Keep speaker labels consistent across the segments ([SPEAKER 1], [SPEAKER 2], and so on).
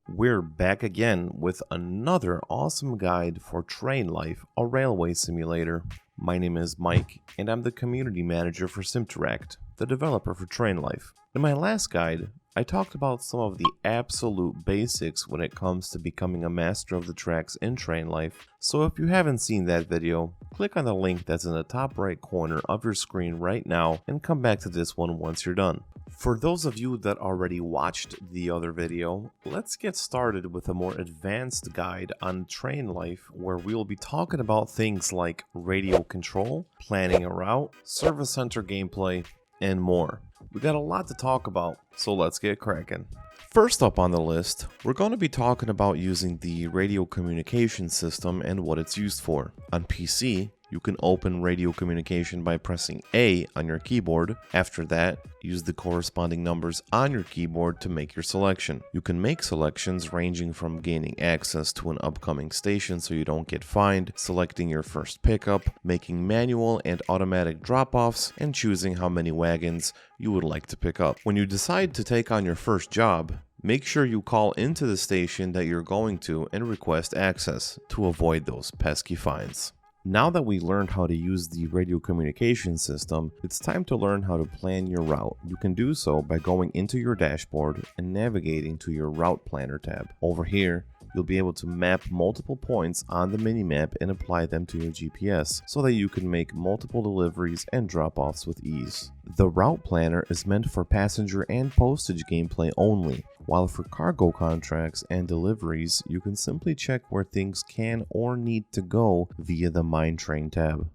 [SPEAKER 1] We're back again with another awesome guide for Train Life, a railway simulator. My name is Mike, and I'm the community manager for Simteract, the developer for Train Life. In my last guide, I talked about some of the absolute basics when it comes to becoming a master of the tracks in Train Life, so if you haven't seen that video, click on the link that's in the top right corner of your screen right now and come back to this one once you're done. For those of you that already watched the other video, let's get started with a more advanced guide on Train Life where we'll be talking about things like radio control, planning a route, service center gameplay, and more. We got a lot to talk about, so let's get cracking. First up on the list, we're going to be talking about using the radio communication system and what it's used for. On PC, you can open radio communication by pressing A on your keyboard. After that, use the corresponding numbers on your keyboard to make your selection. You can make selections ranging from gaining access to an upcoming station so you don't get fined, selecting your first pickup, making manual and automatic drop-offs, and choosing how many wagons you would like to pick up. When you decide to take on your first job, make sure you call into the station that you're going to and request access to avoid those pesky fines. Now that we learned how to use the radio communication system, it's time to learn how to plan your route. You can do so by going into your dashboard and navigating to your Route Planner tab. Over here, you'll be able to map multiple points on the minimap and apply them to your GPS so that you can make multiple deliveries and drop-offs with ease. The Route Planner is meant for passenger and postage gameplay only, while for cargo contracts and deliveries, you can simply check where things can or need to go via the Mine Train tab.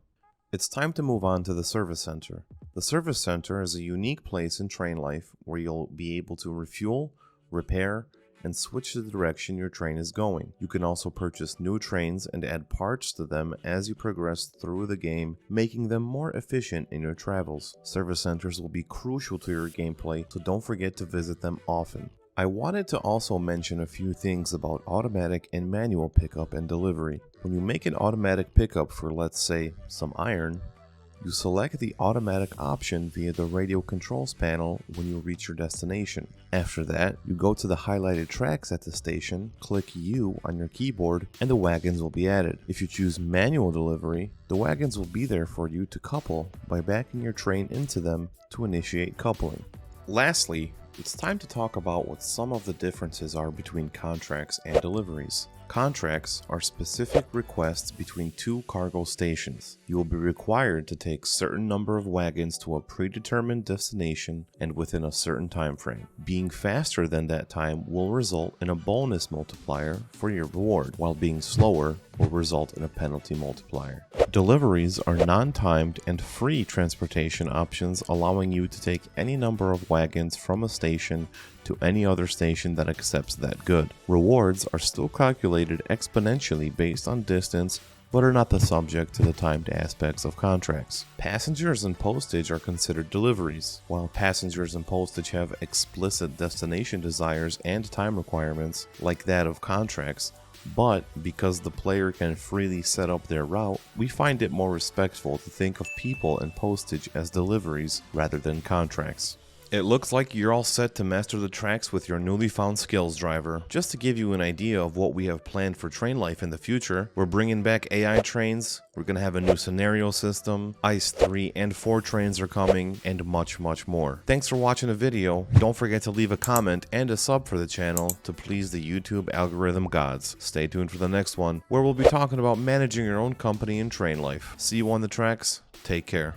[SPEAKER 1] It's time to move on to the service center. The service center is a unique place in Train Life where you'll be able to refuel, repair, and switch the direction your train is going. You can also purchase new trains and add parts to them as you progress through the game, making them more efficient in your travels. Service centers will be crucial to your gameplay, so don't forget to visit them often. I wanted to also mention a few things about automatic and manual pickup and delivery. When you make an automatic pickup for, let's say, some iron, you select the automatic option via the radio controls panel when you reach your destination. After that, you go to the highlighted tracks at the station, click U on your keyboard, and the wagons will be added. If you choose manual delivery, the wagons will be there for you to couple by backing your train into them to initiate coupling. Lastly, it's time to talk about what some of the differences are between contracts and deliveries. Contracts are specific requests between two cargo stations. You will be required to take a certain number of wagons to a predetermined destination and within a certain time frame. Being faster than that time will result in a bonus multiplier for your reward, while being slower will result in a penalty multiplier. Deliveries are non-timed and free transportation options, allowing you to take any number of wagons from a station to any other station that accepts that good. Rewards are still calculated exponentially based on distance, but are not the subject to the timed aspects of contracts. Passengers and postage are considered deliveries. While passengers and postage have explicit destination desires and time requirements, like that of contracts, but because the player can freely set up their route, we find it more respectful to think of people and postage as deliveries rather than contracts. It looks like you're all set to master the tracks with your newly found skills, driver. Just to give you an idea of what we have planned for Train Life in the future, we're bringing back AI trains, we're going to have a new scenario system, ICE 3 and 4 trains are coming, and much more. Thanks for watching the video. Don't forget to leave a comment and a sub for the channel to please the YouTube algorithm gods. Stay tuned for the next one, where we'll be talking about managing your own company in Train Life. See you on the tracks. Take care.